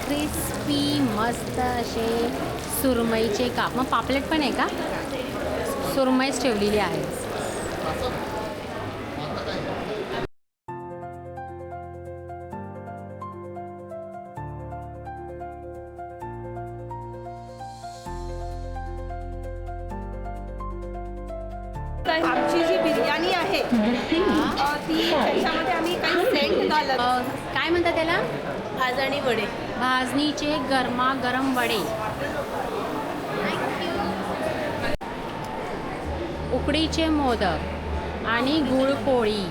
Crispy मस्त असे सुरमईचे काप. मग पापलेट पण आहे का? सुरमईच ठेवलेली आहे. आमची जी बिर्याणी आहे ती त्याच्यामध्ये आम्ही काही सेंट घालत. काय म्हणतात त्याला? भाजणी वडे. भाजणीचे गरमागरम वडे. उकडीचे मोदक आणि गुळपोळी.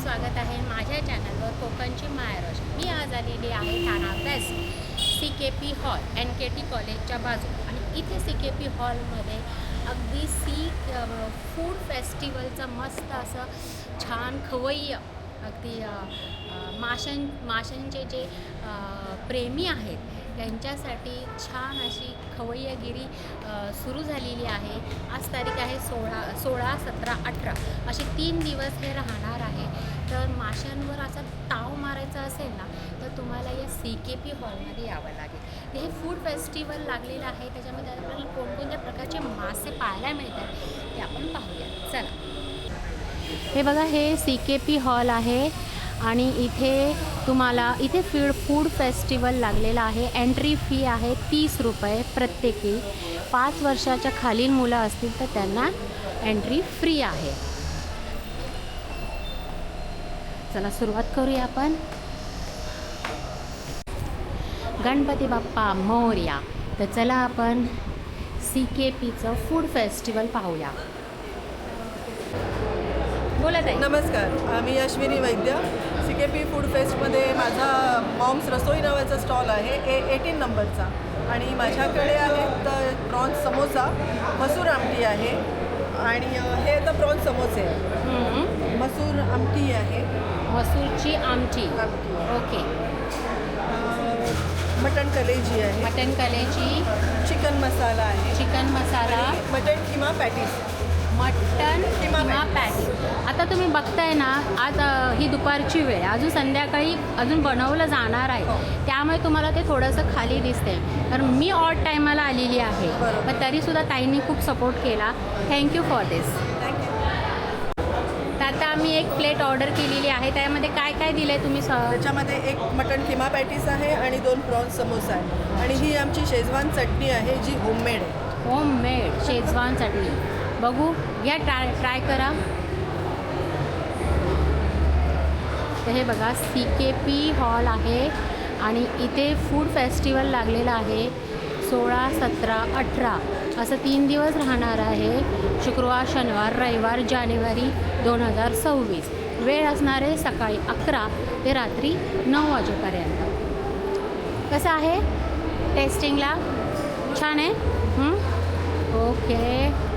स्वागत आहे माझ्या चॅनलवर कोकणची मायरज. मी आज आलेली आहे ठाणा वेस्ट CKP हॉल NKT कॉलेजच्या बाजूला. आणि इथे CKP हॉलमध्ये अगदी फूड फेस्टिवलचं मस्त असं छान खवय्य अगदी माशांचे जे प्रेमी आहेत त्यांच्यासाठी छान अशी खवय्यगिरी सुरू झालेली आहे. आज तारीख आहे 16, 17, 18 असे 3 दिवस हे राहणार आहे. तर माशांवर असा ताव मारायचा असेल ना तर तुम्हाला या CKP हॉलमध्ये यावं लागेल. हे फूड फेस्टिवल लागलेलं आहे. त्याच्यामध्ये आपल्याला कोणकोणत्या प्रकारचे मासे पाहायला मिळतात ते आपण पाहूया. चला. हे बघा, हे CKP हॉल आहे आणि इथे तुम्हाला फूड फेस्टिवल लागलेलं आहे. एंट्री फी आहे 30 रुपये प्रत्येकी. 5 वर्षाच्या खालील मुलं असतील तर त्यांना एंट्री फ्री आहे. चला सुरुवात करूया आपण. गणपती बाप्पा मोरया. तर चला आपण CKPचं फूड फेस्टिवल पाहूया. बोला ताई. नमस्कार, मी अश्विनी वैद्य. CKP फूड फेस्टमध्ये माझा मॉम्स रसोई नावाचा स्टॉल आहे 18 नंबरचा. आणि माझ्याकडे आहेत प्रॉन्स समोसा, मसूर आमटी आहे आणि हे तर प्रॉन्स समोसे आहे. मसूर आमटी आहे. मसूरची आमटी. ओके. मटण कलेजी आहे. मटन कलेजी. चिकन मसाला आहे. Chicken masala. Mutton keema patties. Mutton keema patty. आता तुम्ही बघताय ना, आज ही दुपारची वेळ, अजून संध्याकाळी अजून बनवलं जाणार आहे. त्यामुळे तुम्हाला ते थोडंसं खाली दिसतंय. कारण मी ऑड टायमाला आलेली आहे, पण तरीसुद्धा ताईंनी खूप सपोर्ट केला. थँक्यू फॉर दिस. तर आता आम्ही एक प्लेट ऑर्डर केलेली आहे. त्यामध्ये काय काय दिलं आहे तुम्ही? त्याच्यामध्ये एक मटण किमा पॅटीस आहे आणि 2 प्रॉन्स समोसा आहे. आणि ही आमची शेजवान चटणी आहे जी होममेड आहे. होममेड शेजवान चटणी. बघू घ्या, ट्राय करा. तर हे बघा, CKP हॉल आहे आणि इथे फूड फेस्टिवल लागलेलं आहे. 16, 17, 18 असं 3 दिवस राहणार आहे. शुक्रवार, शनिवार, रविवार, जानेवारी 2026. वेळ असणार आहे सकाळी 11 ते रात्री 9 वाजेपर्यंत. कसं आहे टेस्टिंगला? छान आहे. ओके.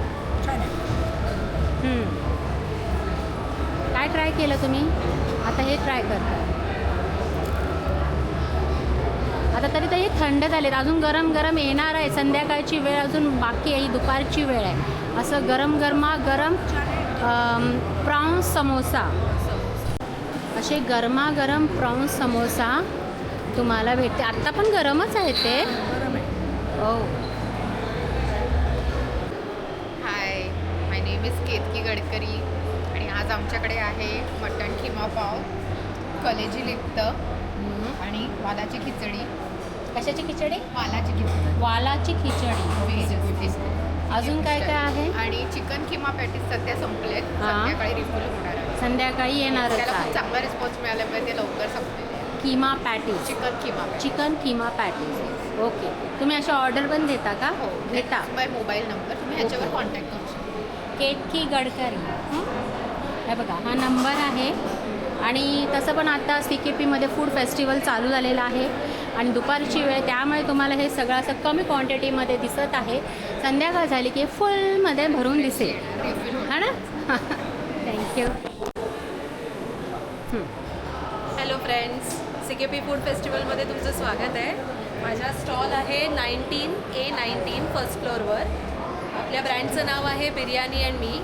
काय ट्राय केलं तुम्ही? आता हे ट्राय करता. आता तरी हे थंड झालेत, अजून गरम गरम येणार आहे. संध्याकाळची वेळ अजून बाकी आहे, दुपारची वेळ आहे. असं गरम प्रॉन्स समोसा, असे गरमागरम प्रॉन्स समोसा तुम्हाला भेटते. आत्ता पण गरमच आहे ते. हो. केतकी गडकरी. आणि आज आमच्याकडे आहे मटण किमा पाव, कलेजी लिप्त आणि वालाची खिचडी. कशाची खिचडी? वालाची खिचडी. वालाची खिचडी. अजून काय काय आहे? आणि चिकन किमा पॅटीस सध्या संपलेत, संध्याकाळी रिफिल होणार आहे. संध्याकाळी येणारच त्याला खूप आहे. चांगला रिस्पॉन्स मिळाल्यामुळे ते लवकर संपलेले आहे. Keema patties, chicken keema chicken keema patties. Okay, तुम्ही अशा ऑर्डर पण देता का? हो घेता. बाय मोबाईल नंबर तुम्ही ह्याच्यावर ओके. कॉन्टॅक्ट करू शकता. केतकी गडकरी. हे बघा, हा नंबर आहे. आणि तसं पण आता CKPमध्ये फूड फेस्टिवल चालू झालेलं आहे आणि दुपारची वेळ, त्यामुळे तुम्हाला हे सगळं असं कमी क्वांटिटीमध्ये दिसत आहे. संध्याकाळ झाली की फुलमध्ये भरून दिसेल, हा ना? Thank you. Hello friends, CKP food फेस्टिवलमध्ये तुमचं स्वागत आहे. माझा स्टॉल आहे 19A19 फर्स्ट फ्लोअरवर. आपल्या ब्रँडचं नाव आहे बिर्याणी अँड मी.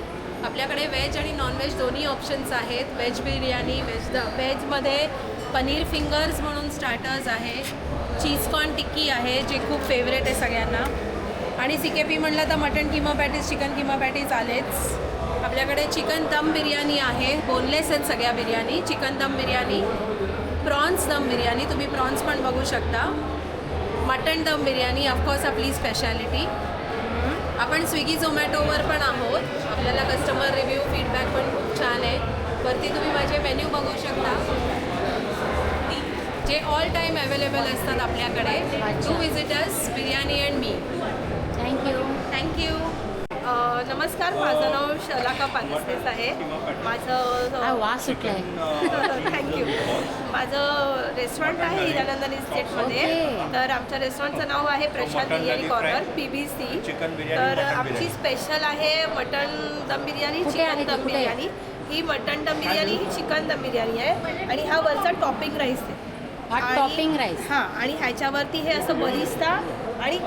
आपल्याकडे व्हेज आणि नॉनव्हेज दोन्ही ऑप्शन्स आहेत. व्हेज बिर्याणी, व्हेजमध्ये पनीर फिंगर्स म्हणून स्टार्टर्स आहे, चीज कॉर्न टिक्की आहे जे खूप फेवरेट आहे सगळ्यांना. आणि CKP म्हटलं तर mutton keema patties, chicken keema patties आलेच. आपल्याकडे चिकन दम बिर्याणी आहे, बोनलेस आहेत सगळ्या बिर्याणी. चिकन दम बिर्याणी, प्रॉन्स दम बिर्याणी, तुम्ही प्रॉन्स पण बघू शकता. मटण दम बिर्याणी ऑफकोर्स आपली स्पेशालिटी. आपण स्विगी झोमॅटोवर पण आहोत. आपल्याला कस्टमर रिव्ह्यू फीडबॅक पण खूप छान आहे. वरती तुम्ही माझे मेन्यू बघू शकता जे ऑल टाईम अवेलेबल असतात आपल्याकडे. To visitors, biryani and me. Thank you. Thank you. नमस्कार, माझं नाव शलाका पाकिस्तेस आहे. माझं वास सुटलाय. थँक्यू. माझं रेस्टॉरंट आहे हिरानंदन इस्टेटमध्ये. ओके. तर आमच्या रेस्टॉरंटचं नाव आहे प्रशांत बिर्याणी कॉर्नर, PBC. तर आमची स्पेशल आहे मटण दम बिर्याणी, कुठे आहे चिकन ती? दम कुठे? बिर्याणी. ही मटण दम बिर्याणी, ही चिकन दम बिर्याणी आहे. आणि हा वरचा टॉपिंग राईस आहे. हा आणि- टॉपिंग राईस. हां, आणि ह्याच्यावरती हे असं बरिस्ता आणि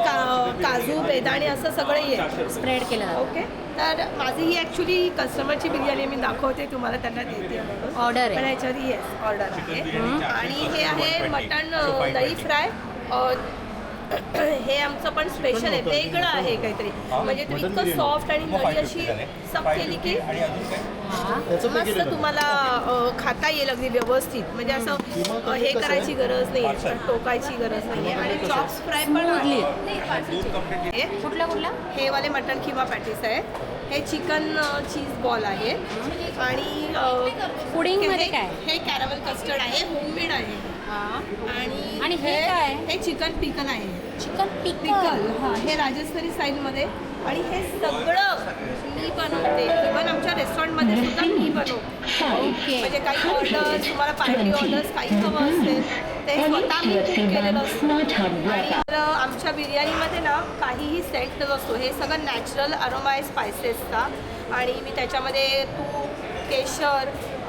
काजू बेदाणे असं सगळं येतं. स्प्रेड केलं जातं. ओके. तर माझी ही ॲक्च्युली कस्टमरची बिर्याणी मी दाखवते तुम्हाला, त्यांना देते म्हणून. ऑर्डर पण आहे. ह्याच्यावर येस ऑर्डर आहे. आणि हे आहे मटण दही फ्राय. हे आमचं पण स्पेशल आहे, वेगळं आहे काहीतरी. म्हणजे तुम्ही इतकं सॉफ्ट आणि दही अशी सब केली की हा. मस्त तुम्हाला खाता येईल अगदी व्यवस्थित. म्हणजे असं हे करायची गरज नाही, टोकायची गरज नाही. आणि चॉप्स फ्राय पण Smoothly. आहे. कुठला कुठला? हे वाले मटण किमा पॅटीस आहे. हे चिकन चीज बॉल आहे. आणि पुडिंगमध्ये काय? हे कॅरमल कस्टर्ड आहे, होममेड आहे. हा. आणि आणि हे काय? हे चिकन पिकल आहे. चिकन पिकल. पिकल, हां, हे राजस्थानी स्टाईलमध्ये. आणि हे सगळं मी बनवते. इव्हन आमच्या रेस्टॉरंटमध्ये सुद्धा मी बनवते. ओके. म्हणजे काही ऑर्डर्स, तुम्हाला पार्टी ऑर्डर्स काही हवं असेल ते स्वतः मी कुक केलेलं असतं. आणि आमच्या बिर्याणीमध्ये ना काहीही सेंट नसतो. हे सगळं नॅचरल अरोमा स्पायसेसचा. आणि मी त्याच्यामध्ये तूप, केशर,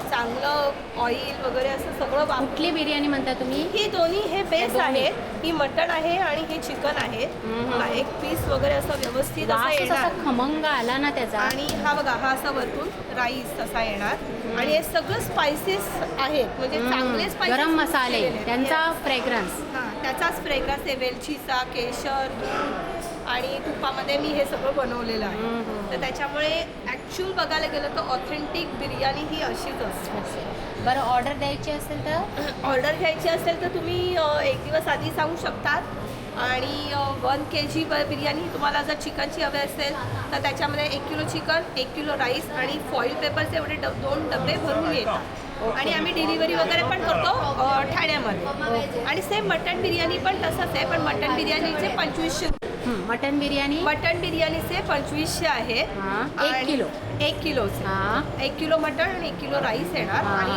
चांगलं ऑइल वगैरे असं सगळं वापरते. कुठली बिर्याणी म्हणता तुम्ही? ही दोन्ही हे बेस दोन्ही. आहे. ही मटण आहे आणि हे चिकन आहे. हा एक पीस वगैरे असं व्यवस्थित असं वास येणार. असा खमंग आला ना त्याचा. आणि हा बघा, हा असा वरतून राईस असा येणार. आणि हे सगळं स्पायसेस आहेत, म्हणजे चांगले स्पायसेस. गरम मसाले, त्यांचा फ्रेग्रन्स. हां, त्याचाच फ्रेग्रन्स आहे. वेलचीचा, केशर, दूध आणि तुपामध्ये मी हे सगळं बनवलेलं आहे. तर त्याच्यामुळे ॲक्च्युअल बघायला गेलं तर ऑथेंटिक बिर्याणी ही अशीच असते. बरं, ऑर्डर द्यायची असेल तर? ऑर्डर घ्यायची असेल तर तुम्ही एक दिवस आधी सांगू शकतात. आणि 1 kg बिर्याणी तुम्हाला जर चिकनची हवी असेल तर त्याच्यामध्ये 1 किलो चिकन, 1 किलो राईस आणि फॉईल पेपरचे एवढे 2 डबे भरून येतात. आणि आम्ही डिलिव्हरी वगैरे पण करतो ठाण्यामध्ये. आणि सेम मटण बिर्याणी पण तसंच आहे, पण मटण बिर्याणीचे 2500. मटन बिर्याणी. मटण बिर्याणीचे 2500 आहे. हां. 1 आणि किलो. 1 किलोचे. हां. 1 किलो मटण आणि 1 किलो राईस येणार. हां, आणि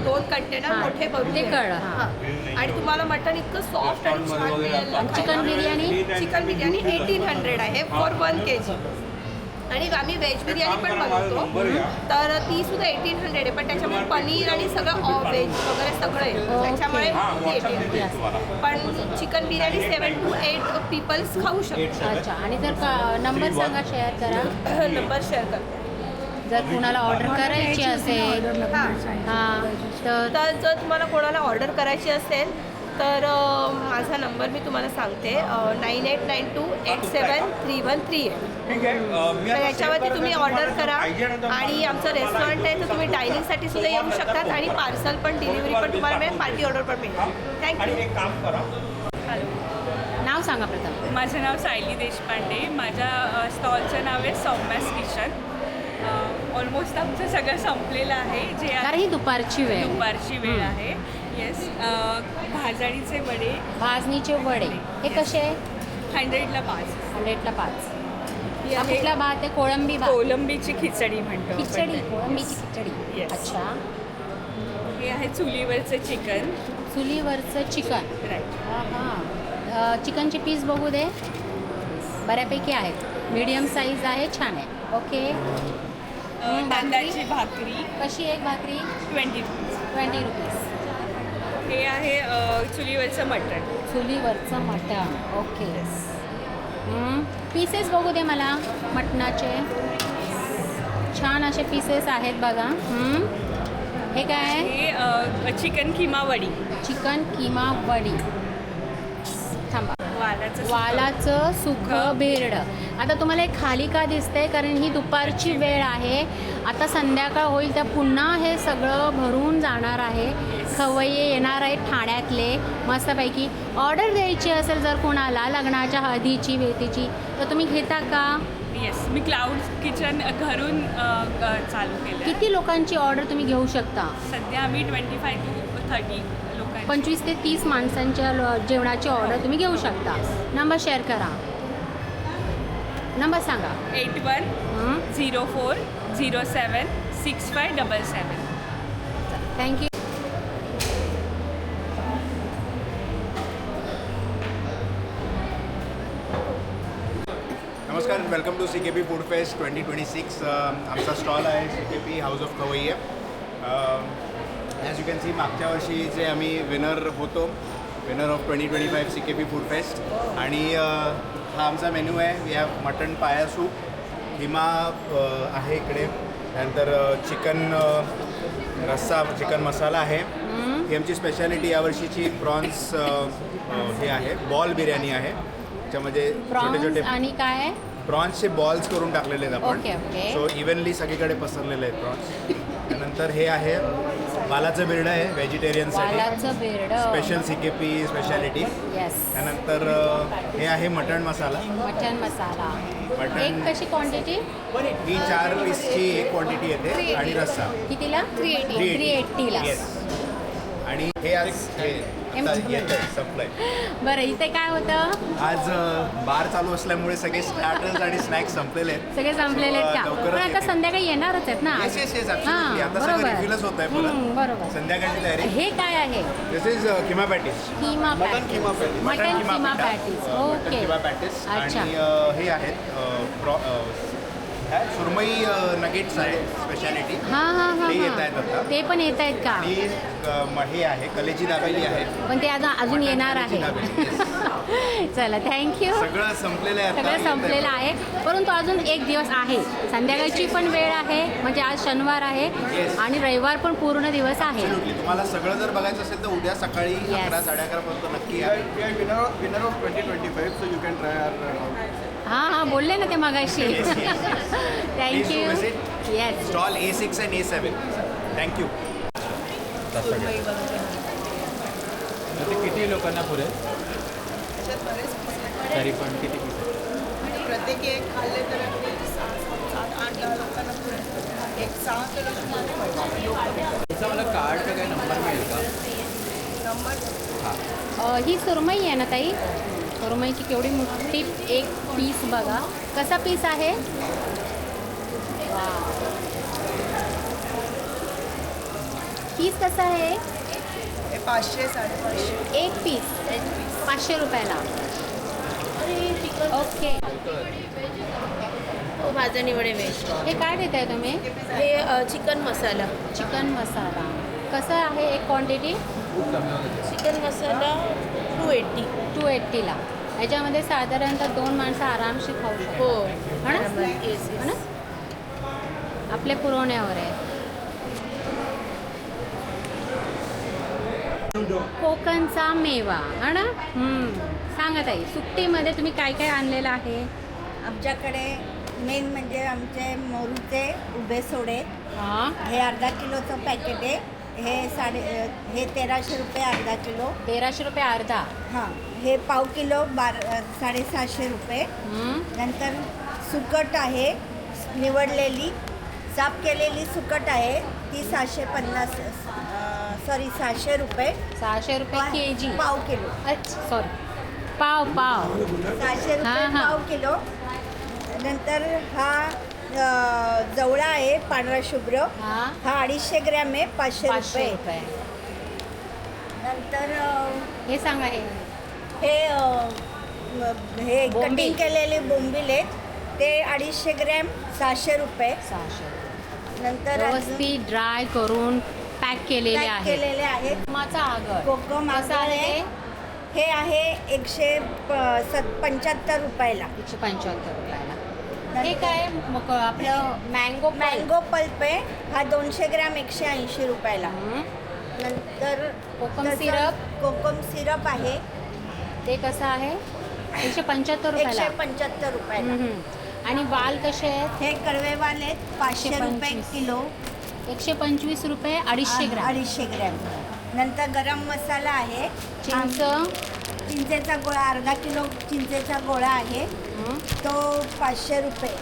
2 कंटेनर हां. मोठे भरून ते येणार. कळलं, हां. हां. आणि तुम्हाला मटण इतकं सॉफ्ट आणि छान मिळेल. आणि चिकन बिर्याणी? चिकन बिर्याणी 1800 आहे फॉर 1 kg. आणि आम्ही व्हेज बिर्याणी पण बनवतो. तर ती सुद्धा 1800 आहे, पण त्याच्यामध्ये पनीर आणि सगळं व्हेज वगैरे सगळं येतं. त्याच्यामुळे ती 1800. पण चिकन बिर्याणी 7 to 8 पीपल्स खाऊ शकतात. अच्छा. आणि जर नंबर सांगा, शेअर करा. नंबर शेअर करते. जर कुणाला ऑर्डर करायची असेल. हां. तर जर तुम्हाला कोणाला ऑर्डर करायची असेल तर माझा नंबर मी तुम्हाला सांगते, 9892873138. तर याच्यावरती तुम्ही ऑर्डर करा. आणि आमचं रेस्टॉरंट आहे, तर तुम्ही डायनिंगसाठी सुद्धा येऊ शकतात. आणि पार्सल पण, डिलिव्हरी पण तुम्हाला मिळेल, पार्टी ऑर्डर पण मिळेल. थँक्यू. नाव सांगा प्रथम. माझं नाव सायली देशपांडे. माझ्या स्टॉलचं नाव आहे सौम्यास किचन. ऑलमोस्ट आमचं सगळं संपलेलं आहे जे कारण ही दुपारची वेळ आहे. दुपारची वेळ आहे. येस. भाजणीचे वडे भाजणीचे वडे हे कसे 100ला 5. 100ला 5. ही हा आहे कुठला भात आहे? कोळंबी भात. कोलंबीची खिचडी म्हणतो आपण खिचडी त्याला. कोळंबीची खिचडी. Yes. अच्छा. हे आहे चुलीवरचं चिकन. चुलीवरचं चिकन. राईट. हां चिकनचे पीस बघू दे. बऱ्यापैकी आहेत. मीडियम साईज आहे. छान आहे. ओके. तांदळाची भाकरी कशी एक भाकरी? 20. 20 रुपीज. हे आहे चुलीवरचं मटण. चुलीवरचं मटण. ओके. पीसेस बघू दे मला मटणाचे. छान असे पीसेस आहेत बघा. हे काय आहे? हे चिकन किमा वडी. चिकन किमा वडी. थांबा. वालाचं वालाचं सुकं बेरड. आता तुम्हाला हे खाली का दिसतंय? कारण ही दुपारची वेळ आहे. आता संध्याकाळ होईल तर पुन्हा हे सगळं भरून जाणार आहे. खवय्ये येणार आहेत ठाण्यातले मस्तपैकी. ऑर्डर द्यायची असेल जर कोणाला लग्नाच्या हळदीची वेतीची तर तुम्ही घेता का? येस. मी क्लाउड किचन घरून चालू केलं. किती लोकांची ऑर्डर तुम्ही घेऊ शकता? सध्या आम्ही 25 to 30 लोकांची. 25 ते 30 माणसांच्या जेवणाची ऑर्डर तुम्ही घेऊ शकता. नंबर शेअर करा. नंबर सांगा. 8104076577. थँक्यू. नमस्कार, welcome to CKP food fest 2026. आमचा स्टॉल आहे CKP house of Khavayye. As you can see मागच्या वर्षी जे आम्ही विनर होतो, winner of 2025 CKP food fest. आणि हा आमचा मेन्यू आहे. We have mutton paya soup, keema आहे इकडे, त्यानंतर चिकन रस्सा, चिकन मसाला आहे. ही आमची स्पेशालिटी यावर्षीची प्रॉन्स हे आहे. बॉल बिर्याणी आहे, त्याच्यामध्ये छोटे प्रॉन्स छोटे आणि काय? प्रॉन्सचे बॉल्स करून टाकलेले आहेत आपण. Okay, okay. सो इव्हनली सगळीकडे पसरलेले आहेत प्रॉन्स. त्यानंतर हे आहे वालाचं बिरडं आहे व्हेजिटेरियनसाठी, वालाचं बेरड. Special CKP speciality. येस. त्यानंतर हे आहे मटण मसाला. मटन मसाला. मटण. एक कशी क्वांटिटी? ही 4 पीसची एक क्वांटिटी येते. आणि रस्सा कितीला? 380ला. येस. आणि हे आज येत आहे सप्लाय. बरं इथे काय होतं? आज बार चालू असल्यामुळे सगळे स्टार्टर्स आणि स्नॅक्स संपलेले आहेत. सगळे संपलेले आहेत का? लवकरच पण आता येतील. संध्याकाळी येणारच आहेत ना? येस येस येस हां, ॲब्सोल्युटली. आता सगळं बरोबर. रिफिलच होत आहे परत. बरोबर. संध्याकाळची तयारी. हे काय आहे? This is keema patties. Keema mutton patties. Keema patties. Mutton keema पिठा. Patties. Mutton okay. Keema patties. अच्छा. आणि हे आहेत सुरमई नगेट्स आहेत स्पेशालिटी. हां हां हां ते येत हां. आहेत आता. ते पण येत आहेत का? आणि हे आहे कलेजी दाबेली आहे. पण ते अजून येणार आहे. चला थँक्यू. सगळं संपलेलं आहे आता. सगळं संपलेलं आहे, परंतु अजून एक दिवस आहे. संध्याकाळची पण वेळ आहे, म्हणजे आज शनिवार आहे Yes. आणि रविवार पण पूर्ण दिवस आहे. Absolutely. तुम्हाला सगळं जर बघायचं असेल तर उद्या सकाळी 11 साडे 11 पर्यंत नक्की या. winner of 2025, so you can try our हां हां बोलले ना ते मगाशी. Yes, yes. Please thank you. do visit. Yes. Stall A6 and A7. Thank you. ते किती लोकांना पुरेल? तरी पण किती प्रत्येकी एक खाल्ले तर 7-8 लोकांना पुरेल. एक 6 किलो त्याचा मला कार्डचा काही नंबर मिळेल का? नंबर. ही सुरमई आहे ना ताई? सुरमईची केवढी मोठी एक पीस बघा. कसा पीस आहे? पीस कसा आहे? हे 500 550. एक पीस 500 रुपयाला. ओके. भाजणी वडे वेज. हे काय देत आहे तुम्ही? हे चिकन मसाला. चिकन मसाला कसं आहे एक क्वांटिटी? चिकन मसाला 280. 280ला. ह्याच्यामध्ये साधारणतः 2 माणसं आरामशीर खाऊ शकतो. हो हा ना? बरोबर. येस हा ना? आपल्या पुरवण्यावर आहे. कोकणचा मेवा हा ना? सांगा ताई, सुट्टीमध्ये तुम्ही काय काय आणलेलं आहे? आमच्याकडे मेन म्हणजे आमचे मोरूचे उभे सोडे. हां. हे अर्धा किलोचं पॅकेट आहे. हे 1300 रुपये अर्धा किलो. 1300 रुपये अर्धा. हां, हे पाव किलो 750 रुपये. नंतर सुकट आहे निवडलेली साफ केलेली सुकट आहे ती 600 रुपये 600 रुपये के जी. पाव किलो. अच्छा सॉरी, पाव 600 रुपये हां, हां. पाव किलो. नंतर हा जवळा आहे पांढरा शुभ्र. हां. हा 250 ग्रॅम आहे 500 500 रुपये. रुपये. नंतर हे सांगा हे हे बोंबील. कटिंग केलेले बोंबील आहेत ते 250 ग्रॅम 600 रुपये. 600. नंतर व्यवस्थित ड्राय करून पॅक केलेले पॅक आहेत. केलेले आहेत. कोकमाचा आगर. कोकम कसं आगर आहे आहे. ते? हे आहे 175 रुपयाला. 175 रुपयाला. हे काय मग आपलं मँगो मँगो पल्प आहे हा 200 ग्रॅम 180 रुपयाला. नंतर कोकम तसं सिरप. कोकम सिरप आहे ते कसं आहे 175 रुपयाला. 175 रुपयाला. आणि वाल कसे आहेत? हे कडवेवाल आहेत 500 रुपये 125. किलो. 125 रुपये 250 ग्रॅम. 250 ग्रॅम. नंतर गरम मसाला आहे चिंच. चिंचेचा गोळा अर्धा किलो चिंचेचा गोळा आहे तो 500 रुपये.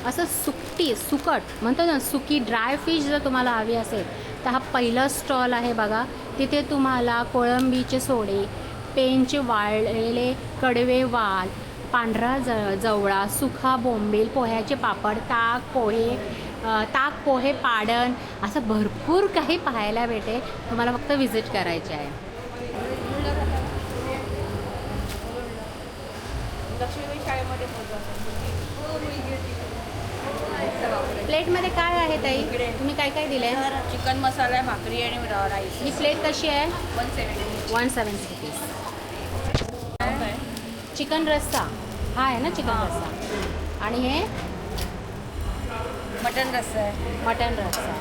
असं सुकट म्हणतो ना, सुकी ड्राय फिश जर तुम्हाला हवी असेल तर हा पहिला स्टॉल आहे बघा. तिथे तुम्हाला कोळंबीचे सोडे, पेंचे वाळलेले कडवे वाल, पांढरा जवळा, सुखा बोंबील, पोह्याचे पापड, ताक पोहे पाडण असं भरपूर काही पाहायला भेटेल. तुम्हाला फक्त व्हिजिट करायचे आहे. लक्ष्मीबाई शाळेमध्ये प्लेटमध्ये काय आहे ताई? तुम्ही काय काय दिले? चिकन मसाला, भाकरी आणि राईस. ही प्लेट कशी आहे? 170. 170 रुपीज. चिकन रस्सा हा आहे ना, चिकन रस्सा. आणि हे मटन रस्सा आहे, मटन रस्सा,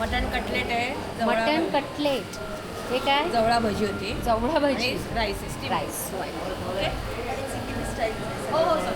मटन कटलेट आहे, मटन कटलेट. हे काय? जवळा भजी होती, जवळा भजी, राईस. राईस. हो हो सर.